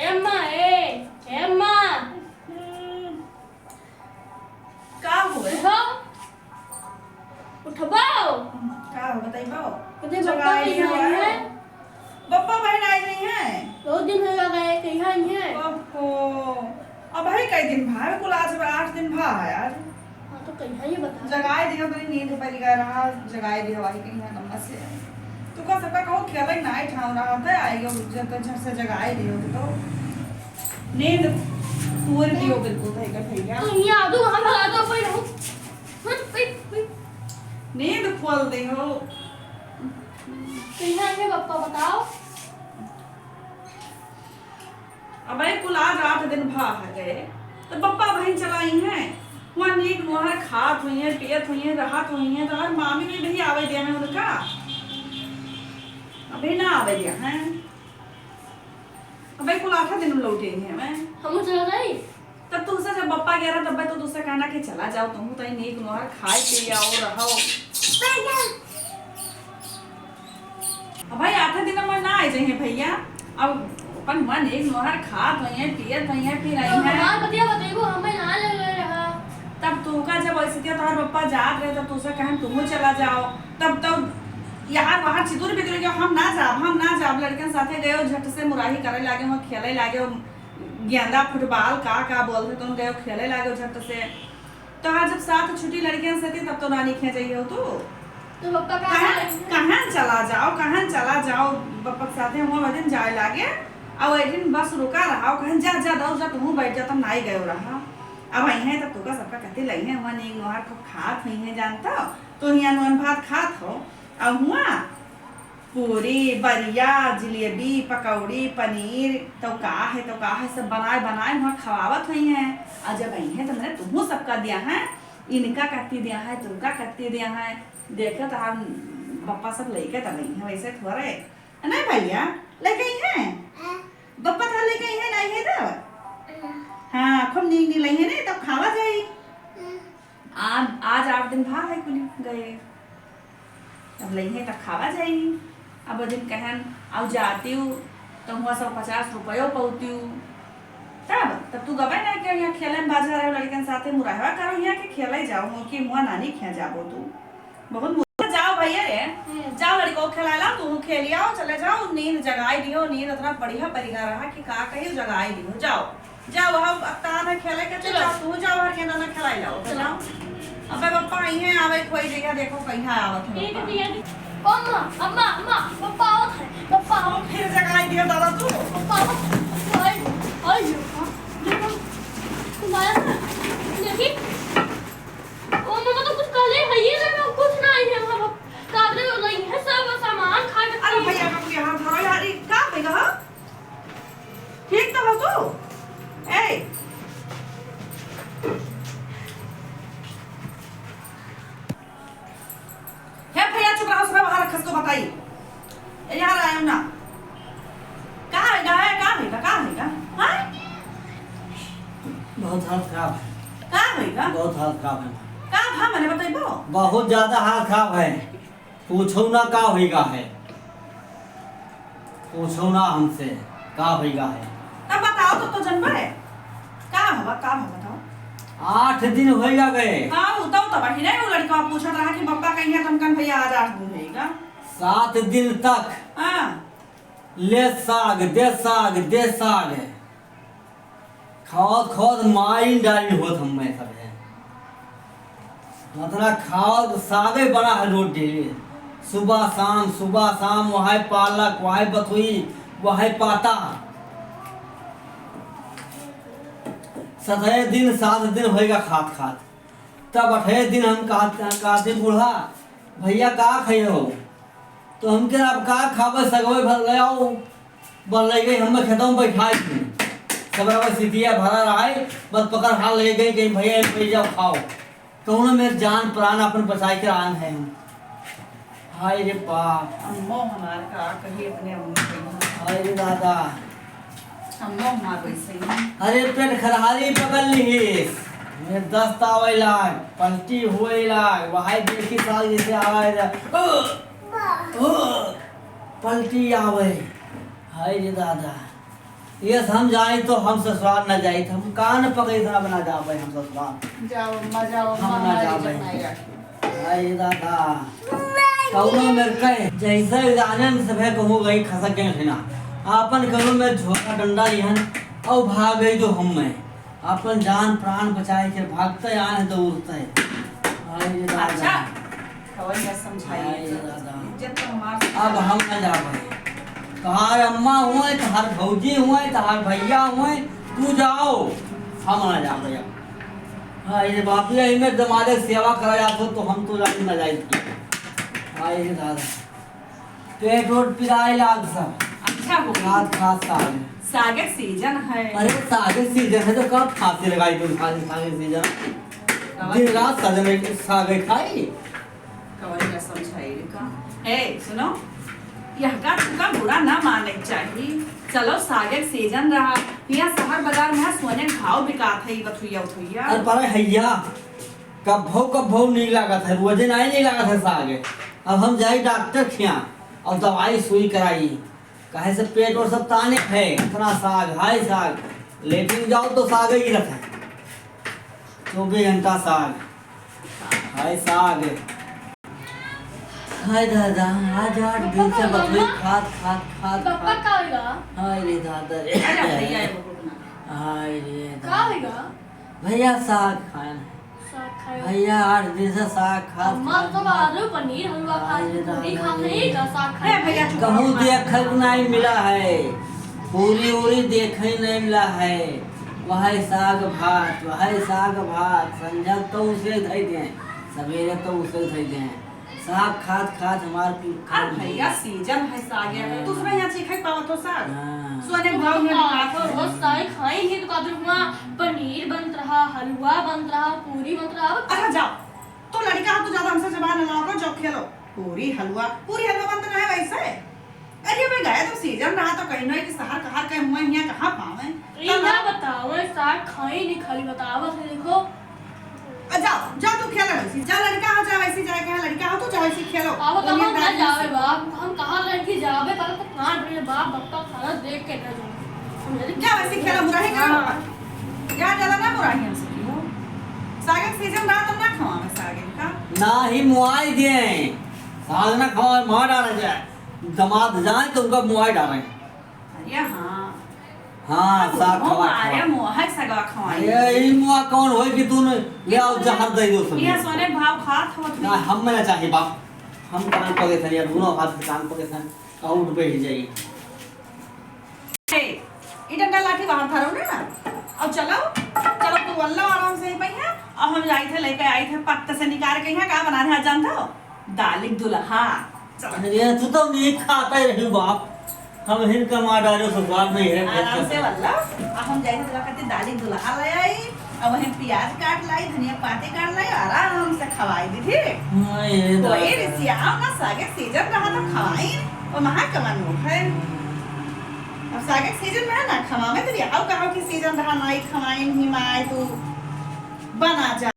Emma Emma का हुए उठबाओ का हो बताइबो मुझे बप्पा कहीं आई है बप्पा बहन आई नहीं है 2 दिन हो गए कहीं आई है ओहो अब भाई कई दिन भाई कुल आज 8 दिन भा है यार हाँ तो कहीं ये बता जगाए दियो बड़ी नींद पड़ी गया रहा जगाए दियो वाली कहीं है नम्बर से तू का सबका कहो खेला नहीं ठाव रहा था आएगा जब तक झट से जगाए दियो तो नींद पूरी दियो बिल्कुल भाई का भैया तू यहाँ दो वहाँ भगा दो कोई रहो नींद खोल दे हो कहीं आई है बप्पा बताओ अब भाई कुल आज 8 दिन भा है गए तो बप्पा बहन चलाई हैं वहाँ नीक मोहर खात हुई है पियत हुई है राहत हुई है तो हर मामी भी नहीं आवे दिया है उनका अभी ना आवे दिया है अब भाई कुल 8 दिन लौटे हैं मैं हम चल गई तब तुमसे जब बप्पा गया रहा तब भाई तो तुझसे कहना कि चला जाओ तुम तो नीक मोहर खाए पी आओ रहो अब भाई 8 दिन में ना आए जाइए भैया अब अपन मन एक मोहर खात हुई है पियत हुई है फिर आई है हमार बतिया बताइबो हमें ना लग रहा तब तू का जब ऐसे किया तुम्हारे पप्पा जात रहे तब तुझसे कहें तुम चला जाओ तब यहाँ वहाँ चितूर बितूर गया हम ना जाब लड़कन साथे गए झट से मुराही करे लागे वहाँ खेले लागे गेंदा फुटबॉल का बोलते तुम गए खेले लागे झट से तो हाँ जब साथ छुट्टी लड़कियां से थी तब तो नानी खे जाइए तो पप्पा कहाँ चला जाओ पप्पा के साथे वहाँ वह दिन जाए लागे अब एक दिन बस रुका रहा कहीं जा दो जा तुम बैठ जा तब नहीं गए रहा अब आई है तब तुका सबका कहते लगी है वहाँ नीक नोहर खूब खात हुई है जानता तो यहाँ नॉन भात खात हो अब हुआ पूरी बरिया जलेबी पकौड़ी पनीर तो का है सब बनाए वहाँ खवावत हुई है और जब आई है तो मैंने तुम्हें सबका दिया है इनका कत्ती दिया है तुमका कत्ती दिया है देखो तो हम पप्पा सब लेके तब आई है वैसे थोड़े नहीं भैया लेके आई है बप्पा था लेके आई है नहीं है तब हाँ खूब नींद लाई है नहीं तब खावा जाए आज 8 दिन भा है कुल गए अब लई है तब खावा जाए अब दिन कहन अब जाती हूँ तो हुआ 150 रुपये पाती हूँ तब तू गबे ना कि यहाँ खेले में बाजा रहे लड़कन साथे मुराहवा करो यहाँ के खेले जाओ कि हुआ नानी खे जाबो तू बहुत जाओ भैया रे जाओ लड़को खेला तू खेलिया चले जाओ नींद जगाई दियो नींद इतना बढ़िया परिगा रहा कि का कही जगाई दियो जाओ वहाँ ताना खेले के चलो तू जाओ हर के नाना खिलाई लाओ जाओ अबे पप्पा आई हैं आवे कोई जगह देखो कहीं आवत है अम्मा अम्मा अम्मा पप्पा आओ फिर जगाई दियो दादा तू पप्पा आई देखो तुम आया ना देखी ओ मम्मा तो कुछ काले है ये ना कुछ ना आई है वहां काबरे नहीं है सब सामान खा के अरे भैया का यहाँ धरो यार का भैया ठीक तो हो तू ए हे भैया चुप रहो सब बाहर खस को बताई यार आयो ना का है हां बहुत हालत खराब है बहुत हालत खराब है का भा मैंने बताइबो बहुत ज्यादा हालत खराब है पूछो ना का होएगा है पूछो ना हमसे का होएगा है तब बताओ तो जनबे का बताओ 8 दिन होएगा गए हाँ उताओ तो बाकी नहीं वो लड़का पूछत रहा कि बप्पा कहीं है तुमकन भैया आज 8 दिन होएगा 7 दिन तक हां ले साग दे साग खाओ माइन डाली होत हमें सब है मतलब खाओ सागे बना है रोज डेली सुबह शाम वहाँ पालक वहाँ बथुई वहाँ पाता 7 दिन होएगा खात तब 8 दिन हम कहते बूढ़ा भैया का खाइए हो तो हम के अब का खावे सगवे भर ले आओ बन ले गई हम खेतों में बैठाई थी सब सीधिया भरा रहा है बस पकड़ हाल ले गई कहीं भैया पे जाओ खाओ कहूँ मेरे जान प्राण अपन बचाई के आन है हम हाय रे बाप अम्मो हमार का कही अपने हाय रे दादा अम्मो हमार वैसे ही अरे पेट खरहारी पकड़ ली मेरे दस्त आवेला पलटी हुएला वहां देखी साल जैसे आवे पलटी आवे हाय रे दादा ये हम जाए तो हम ससुराल न जाए हम कहाँ न पकड़े इतना बना जा भाई हम ससुराल जाओ अम्मा जाओ हम अम्मा ना जा हमारी भाई। इज्जत नहीं रखी। अरे दादा कौनो मेरे कहे जैसे जाने में सब है कहूँ गई खसक गए थे ना आपन करो में झोला डंडा लिहन और भाग गई जो हम में अपन जान प्राण बचाए के भागते आए तो उड़ते अरे दादा अच्छा खबर क्या अरे समझाइए दादा इज्जत तो हमारे अब हम न जावे तहार अम्मा हुए तहार भौजी हुए तहार भैया हुए तू जाओ हम न जावे अब हाँ ये बापी यही में दमादे सेवा करा जातो तो हम तो जाने न जाए थी अरे दादा पेट वोट पिराए लाग सब अच्छा हो खाद खाद साग सागे सीजन है। अरे सागे सीजन है तो कब फांसी लगाई तुम सागे सीजन दिन रात सागे खाई खबर क्या समझाइए का ए सुनो यह का तुका बुरा ना मानने चाहिए। चलो सागे सीजन रहा यहाँ शहर बाजार में सोने भाव बिकात है बथुइया उथुइया। अरे पर हैया कब भाव नहीं लागत है रोजे नहीं लागत है सागे अब हम जाए डॉक्टर खिया और दवाई सुई कराई कहे से पेट और सब ताने है इतना साग हाय साग लेकिन जाओ तो साग ही रखे 24 घंटा साग हाय साग हाय दादा आज 8 दिन से बतुई खाद खाद खाद पापा खाद का होगा हाय रे दादा रे अरे भैया ये वो रुकना। हाय रे का दादा होगा भैया साग खाए साग खाएगा भैया 8 दिन से साग खाद अम्मा तो आलू पनीर हलवा खाए पूरी खा नहीं का साग अरे खाए भैया चुप कहूँ रहो। देखल नहीं मिला है पूरी उरी देखे नहीं मिला है वह साग भात संझा तो उसे धई दे सवेरे तो उसे धई दे साग खाद खाद हमार अरे भैया सीजन है सागे में दूसरा यहाँ चीखे पावत हो साग हाँ। सोने भाव में बिकात तो रोज है। साग खाएंगे तो कादर वहाँ पनीर बन रहा हलवा बन रहा पूरी बन रहा अच्छा जाओ तो लड़का हो तो ज्यादा हमसे जबान ना लड़ाओ जाओ खेलो पूरी हलवा बनता है वैसे। अरे मैं गए तो सीजन रहा तो कहीं नहीं कि शहर कहाँ कहीं हुए यहाँ कहाँ पावे ये ना बताओ साग खाए नहीं खाली बताओ तो देखो जाओ जाओ तू खेलो वैसी जा लड़का हो जा वैसी जाए कहाँ लड़का हो तो जा वैसी खेलो अब तो हम ना जावे बाप हम कहाँ लड़की जावे पर तो कहाँ डरे बाप बप्पा खाना देख के ना जाओ जा वैसी खेलो बुरा ही करो जा ज्यादा ना बुरा ही हमसे की हो सागे सीजन रहा तो ना खवावे सागे का ना ही मुआई दे साग ना खाओ मार डाला जाए दमाद जाए तो उनका मुआई डाले अरे हाँ हाँ साग खवा अरे मोहक सगा खवाई ये मुआ कौन होई कि तूने ले आओ जहर दे दो सब ये सोने भाव खात हो ना हम में ना चाहिए बाप हम कान पके थे या दोनों हाथ से कान पके थे आउट पे ही जाइए ये डंडा लाठी बाहर था रहो ना अब चलो चलो तू अल्लाह आराम से ही पई है अब हम जाई थे लेके आई थे पत्ते से निकाल के यहाँ का बना रहे जानता हो दालिक दुल्हा चलो अरे तू तो नहीं खाता ही रही बाप हम हिन का मार डालो ससुराल में है आराम से वल्ला अब हम जाई थे तो कहते दालिक दुल्हा ले आई अब वहीं प्याज काट लाई धनिया पाते काट लाई आराम से खवाई दी थी कोई रिसिया ना सागे सीजन रहा तो खवाई और महा कमन है अब सागे सीजन में है ना खवा में तो बिहाव कहो कि सीजन रहा नाई खवाई ही माय तू बना जा